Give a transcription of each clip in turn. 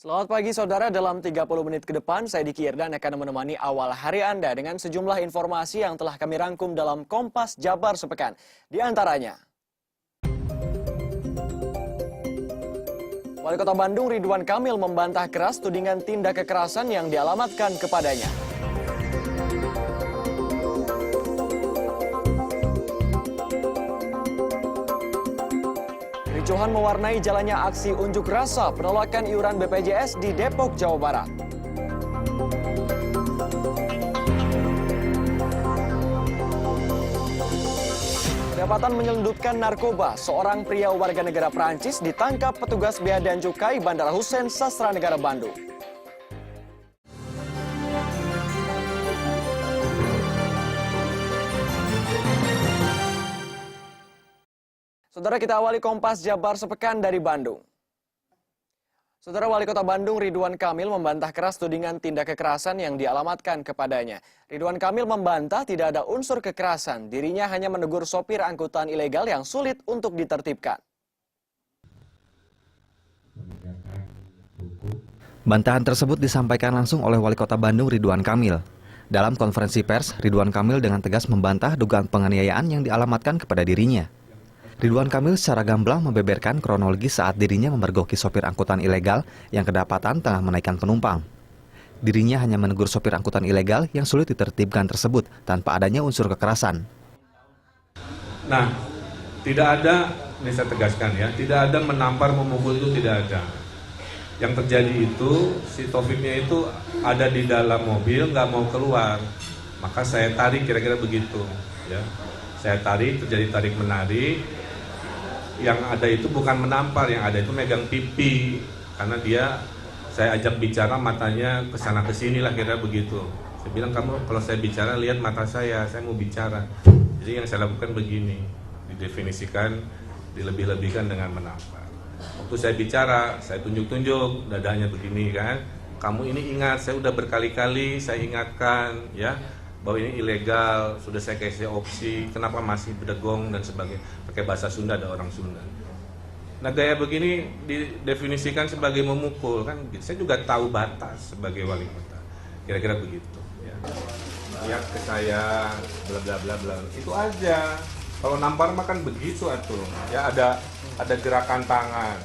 Selamat pagi saudara, dalam 30 menit ke depan saya Diki Irdan akan menemani awal hari Anda dengan sejumlah informasi yang telah kami rangkum dalam Kompas Jabar sepekan. Di antaranya, Wali Kota Bandung Ridwan Kamil membantah keras tudingan tindak kekerasan yang dialamatkan kepadanya. Kericuhan mewarnai jalannya aksi unjuk rasa penolakan iuran BPJS di Depok, Jawa Barat. Kedapatan menyelundupkan narkoba, seorang pria warga negara Prancis ditangkap petugas Bea dan Cukai Bandara Hussein Sastranegara Bandung. Saudara, kita awali Kompas Jabar sepekan dari Bandung. Saudara, Wali Kota Bandung Ridwan Kamil membantah keras tudingan tindak kekerasan yang dialamatkan kepadanya. Ridwan Kamil membantah tidak ada unsur kekerasan, dirinya hanya menegur sopir angkutan ilegal yang sulit untuk ditertibkan. Bantahan tersebut disampaikan langsung oleh Wali Kota Bandung Ridwan Kamil. Dalam konferensi pers, Ridwan Kamil dengan tegas membantah dugaan penganiayaan yang dialamatkan kepada dirinya. Ridwan Kamil secara gamblang membeberkan kronologi saat dirinya memergoki sopir angkutan ilegal yang kedapatan tengah menaikkan penumpang. Dirinya hanya menegur sopir angkutan ilegal yang sulit ditertibkan tersebut tanpa adanya unsur kekerasan. Nah, tidak ada, ini saya tegaskan ya, tidak ada menampar, memukul, itu tidak ada. Yang terjadi itu, si Taufiknya itu ada di dalam mobil, nggak mau keluar. Maka saya tarik, kira-kira begitu. Ya. Saya tarik, terjadi tarik-menarik. Yang ada itu bukan menampar, yang ada itu megang pipi. Karena saya ajak bicara, matanya kesana kesini lah, kira-kira begitu. Saya bilang, kamu kalau saya bicara, lihat mata saya mau bicara. Jadi yang saya lakukan begini, didefinisikan, dilebih-lebihkan dengan menampar. Waktu saya bicara, saya tunjuk-tunjuk, dadanya begini kan. Kamu ini ingat, saya udah berkali-kali saya ingatkan ya, bahwa ini ilegal, sudah saya kasih opsi, kenapa masih berdegong dan sebagainya. Pakai bahasa Sunda, ada orang Sunda. Nah, gaya begini didefinisikan sebagai memukul kan. Saya juga tahu batas sebagai wali kota. Kira-kira begitu ya. Lihat ke saya, bla bla bla bla. Itu aja. Kalau nampar mah kan begitu atuh. Ya ada gerakan tangan.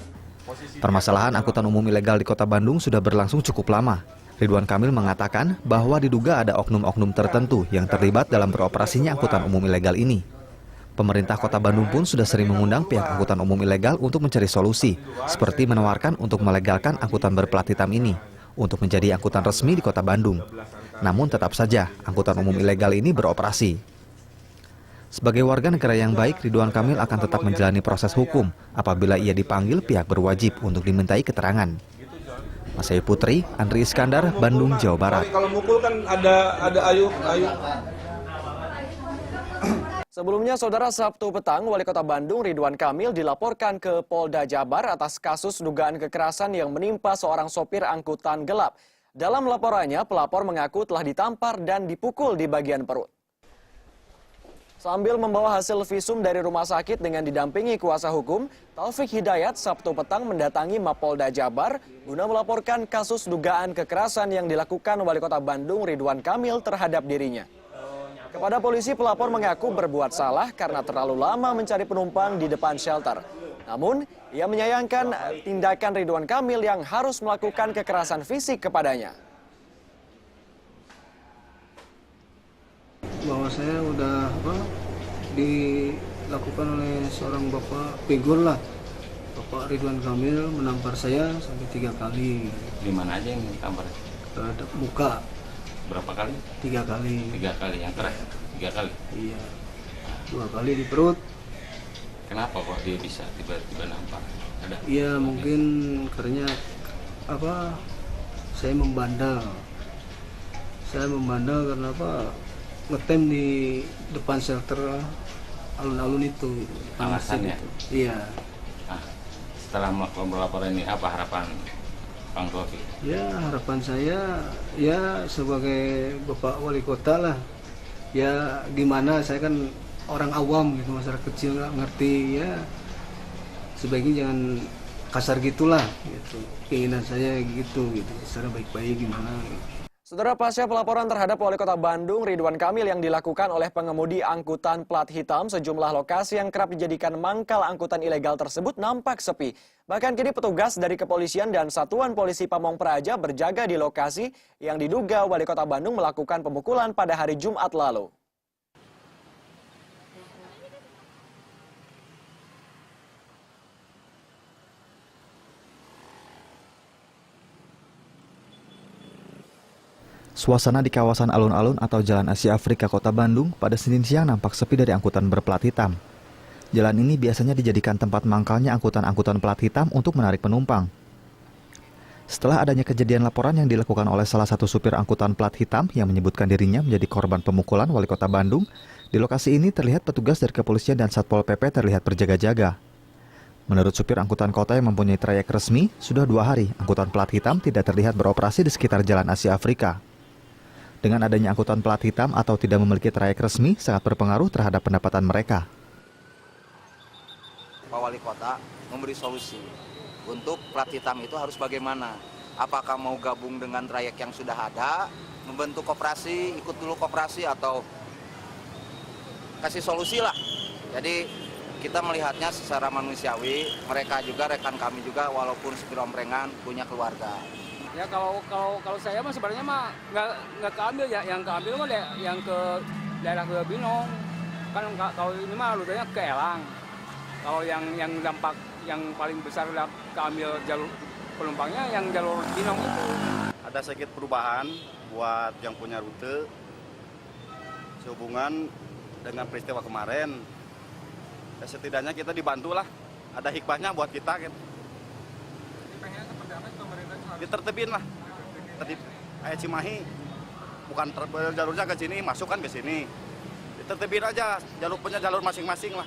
Permasalahan angkutan umum ilegal di Kota Bandung sudah berlangsung cukup lama. Ridwan Kamil mengatakan bahwa diduga ada oknum-oknum tertentu yang terlibat dalam beroperasinya angkutan umum ilegal ini. Pemerintah Kota Bandung pun sudah sering mengundang pihak angkutan umum ilegal untuk mencari solusi, seperti menawarkan untuk melegalkan angkutan berplat hitam ini, untuk menjadi angkutan resmi di Kota Bandung. Namun tetap saja, angkutan umum ilegal ini beroperasi. Sebagai warga negara yang baik, Ridwan Kamil akan tetap menjalani proses hukum apabila ia dipanggil pihak berwajib untuk dimintai keterangan. Masai Putri, Andri Iskandar, Bandung, Jawa Barat. Kalau mukul kan ada ayu. Sebelumnya, saudara, Sabtu petang, Wali Kota Bandung Ridwan Kamil dilaporkan ke Polda Jabar atas kasus dugaan kekerasan yang menimpa seorang sopir angkutan gelap. Dalam laporannya, pelapor mengaku telah ditampar dan dipukul di bagian perut. Sambil membawa hasil visum dari rumah sakit dengan didampingi kuasa hukum, Taufik Hidayat Sabtu petang mendatangi Mapolda Jabar guna melaporkan kasus dugaan kekerasan yang dilakukan Wali Kota Bandung Ridwan Kamil terhadap dirinya. Kepada polisi, pelapor mengaku berbuat salah karena terlalu lama mencari penumpang di depan shelter. Namun, ia menyayangkan tindakan Ridwan Kamil yang harus melakukan kekerasan fisik kepadanya. Bahwa saya udah dilakukan oleh seorang bapak figur lah, Bapak Ridwan Kamil menampar saya sampai 3 kali. Di mana aja yang ditampar? Terhadap muka. Berapa kali? 3 kali. 3 kali, yang terakhir 3 kali? Iya, 2 kali di perut. Kenapa kok dia bisa tiba-tiba nampar? Iya, mungkin karena saya membandel. Saya membandel karena ngetem di depan shelter alun-alun itu. Alasannya? Iya. Nah, setelah melakukan laporan ini, apa harapan Bang Taufik? Ya, harapan saya ya sebagai Bapak Wali Kota lah. Ya gimana, saya kan orang awam gitu, masyarakat kecil nggak ngerti ya. Sebaiknya jangan kasar gitulah gitu. Keinginan saya gitu secara baik-baik gimana gitu. Saudara, pasca pelaporan terhadap Wali Kota Bandung Ridwan Kamil yang dilakukan oleh pengemudi angkutan plat hitam, sejumlah lokasi yang kerap dijadikan mangkal angkutan ilegal tersebut nampak sepi. Bahkan kini petugas dari kepolisian dan Satuan Polisi Pamong Praja berjaga di lokasi yang diduga Wali Kota Bandung melakukan pemukulan pada hari Jumat lalu. Suasana di kawasan alun-alun atau Jalan Asia Afrika Kota Bandung pada Senin siang nampak sepi dari angkutan berplat hitam. Jalan ini biasanya dijadikan tempat mangkalnya angkutan-angkutan plat hitam untuk menarik penumpang. Setelah adanya kejadian laporan yang dilakukan oleh salah satu supir angkutan plat hitam yang menyebutkan dirinya menjadi korban pemukulan Wali Kota Bandung, di lokasi ini terlihat petugas dari kepolisian dan Satpol PP terlihat berjaga-jaga. Menurut supir angkutan kota yang mempunyai trayek resmi, sudah 2 hari angkutan plat hitam tidak terlihat beroperasi di sekitar Jalan Asia Afrika. Dengan adanya angkutan plat hitam atau tidak memiliki trayek resmi sangat berpengaruh terhadap pendapatan mereka. Pak Wali Kota memberi solusi untuk plat hitam itu harus bagaimana. Apakah mau gabung dengan trayek yang sudah ada, membentuk koperasi, ikut dulu koperasi, atau kasih solusi lah. Jadi kita melihatnya secara manusiawi, mereka juga rekan kami juga walaupun supir omprengan punya keluarga. Ya kalau saya mah sebenarnya mah nggak keambil ya, yang keambil mah yang ke daerah ke Binong. Kan kalau ini mah rutenya ke Elang. Kalau yang dampak yang paling besar keambil jalur penumpangnya yang jalur Binong itu. Ada sedikit perubahan buat yang punya rute sehubungan dengan peristiwa kemarin. Ya, setidaknya kita dibantu lah, ada hikmahnya buat kita gitu. Ditertibin lah, tertib kayak Cimahi, bukan jalurnya ke sini, masuk kan ke sini. Ditertibin aja, jalur punya jalur masing-masing lah.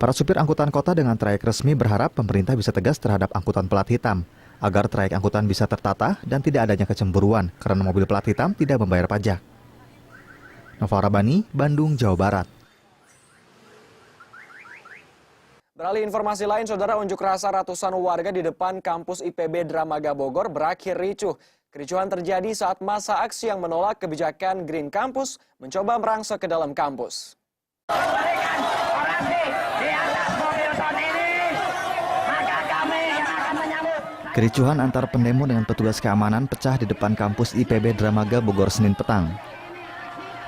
Para supir angkutan kota dengan trayek resmi berharap pemerintah bisa tegas terhadap angkutan plat hitam, agar trayek angkutan bisa tertata dan tidak adanya kecemburuan karena mobil plat hitam tidak membayar pajak. Nova Rabani, Bandung, Jawa Barat. Beralih informasi lain, saudara, unjuk rasa ratusan warga di depan kampus IPB Dramaga Bogor berakhir ricuh. Kericuhan terjadi saat masa aksi yang menolak kebijakan Green Campus mencoba merangsek ke dalam kampus. Kericuhan antar pendemo dengan petugas keamanan pecah di depan kampus IPB Dramaga Bogor Senin petang.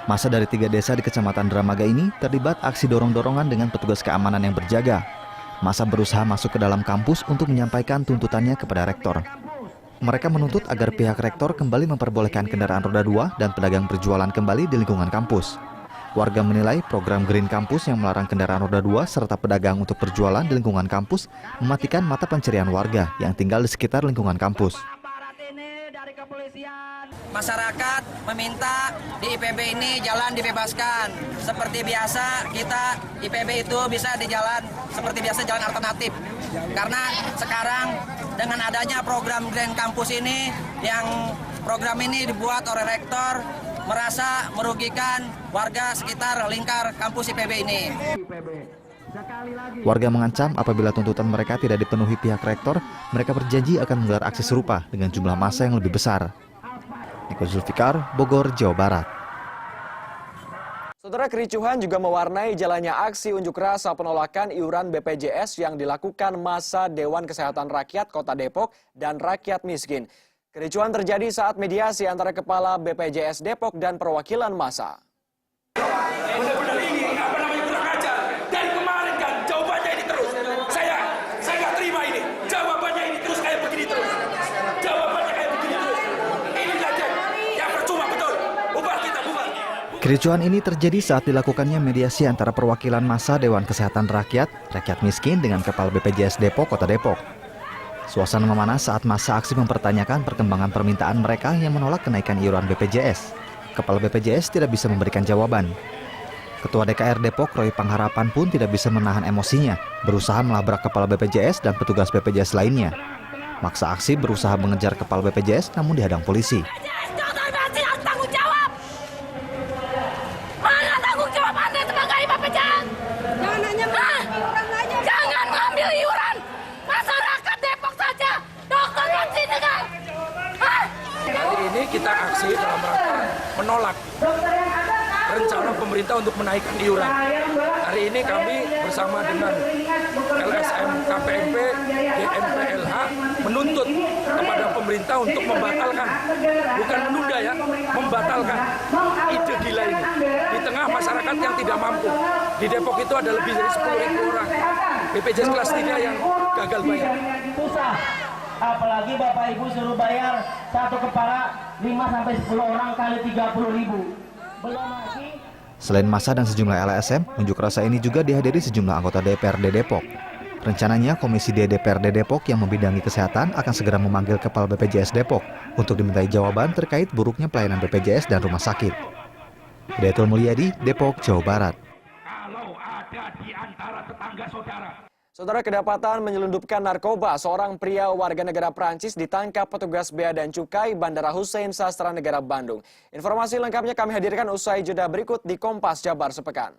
Masa dari 3 desa di Kecamatan Dramaga ini terlibat aksi dorong-dorongan dengan petugas keamanan yang berjaga. Masa berusaha masuk ke dalam kampus untuk menyampaikan tuntutannya kepada rektor. Mereka menuntut agar pihak rektor kembali memperbolehkan kendaraan roda 2 dan pedagang berjualan kembali di lingkungan kampus. Warga menilai program Green Campus yang melarang kendaraan roda 2 serta pedagang untuk berjualan di lingkungan kampus mematikan mata pencarian warga yang tinggal di sekitar lingkungan kampus. Masyarakat meminta di IPB ini jalan dibebaskan. Seperti biasa kita IPB itu bisa di jalan seperti biasa, jalan alternatif. Karena sekarang dengan adanya program Green Campus ini, yang program ini dibuat oleh rektor, merasa merugikan warga sekitar lingkar kampus IPB ini. Warga mengancam apabila tuntutan mereka tidak dipenuhi pihak rektor, mereka berjanji akan menggelar aksi serupa dengan jumlah massa yang lebih besar. Niko Zulfikar, Bogor, Jawa Barat. Saudara, kericuhan juga mewarnai jalannya aksi unjuk rasa penolakan iuran BPJS yang dilakukan massa Dewan Kesehatan Rakyat Kota Depok dan rakyat miskin. Kericuhan terjadi saat mediasi antara Kepala BPJS Depok dan perwakilan massa. Benar-benar ini apa namanya kurang ajar. Dari kemarin kan jawabannya ini terus. Saya nggak terima ini. Jawabannya ini terus kayak begini terus. Jawabannya kayak begini terus. Ini saja yang percuma betul. Bubar kita, bubar. Kericuhan ini terjadi saat dilakukannya mediasi antara perwakilan massa Dewan Kesehatan Rakyat Miskin dengan Kepala BPJS Depok, Kota Depok. Suasana memanas saat massa aksi mempertanyakan perkembangan permintaan mereka yang menolak kenaikan iuran BPJS. Kepala BPJS tidak bisa memberikan jawaban. Ketua DKR Depok, Roy Pangharapan pun tidak bisa menahan emosinya, berusaha melabrak Kepala BPJS dan petugas BPJS lainnya. Maksa aksi berusaha mengejar Kepala BPJS namun dihadang polisi. Jangan mengambil menolak rencana pemerintah untuk menaikkan iuran. Hari ini kami bersama dengan LSM, KPMP, DMPLH menuntut kepada pemerintah untuk membatalkan, bukan menunda ya, membatalkan ide gila ini. Di tengah masyarakat yang tidak mampu. Di Depok itu ada lebih dari 10.000 orang BPJS kelas 3 yang gagal bayar. Susah, apalagi Bapak Ibu suruh bayar satu kepala 5-10 orang kali 30.000. Belum lagi. Selain massa dan sejumlah LSM, unjuk rasa ini juga dihadiri sejumlah anggota DPRD Depok. Rencananya Komisi D DPRD Depok yang membidangi kesehatan akan segera memanggil Kepala BPJS Depok untuk dimintai jawaban terkait buruknya pelayanan BPJS dan rumah sakit. Hidayatul Mulyadi, Depok, Jawa Barat. Kalau ada di antara tetangga saudara. Saudara, kedapatan menyelundupkan narkoba, seorang pria warga negara Prancis ditangkap petugas Bea dan Cukai Bandara Hussein Sastra Negara Bandung. Informasi lengkapnya kami hadirkan usai jeda berikut di Kompas Jabar Sepekan.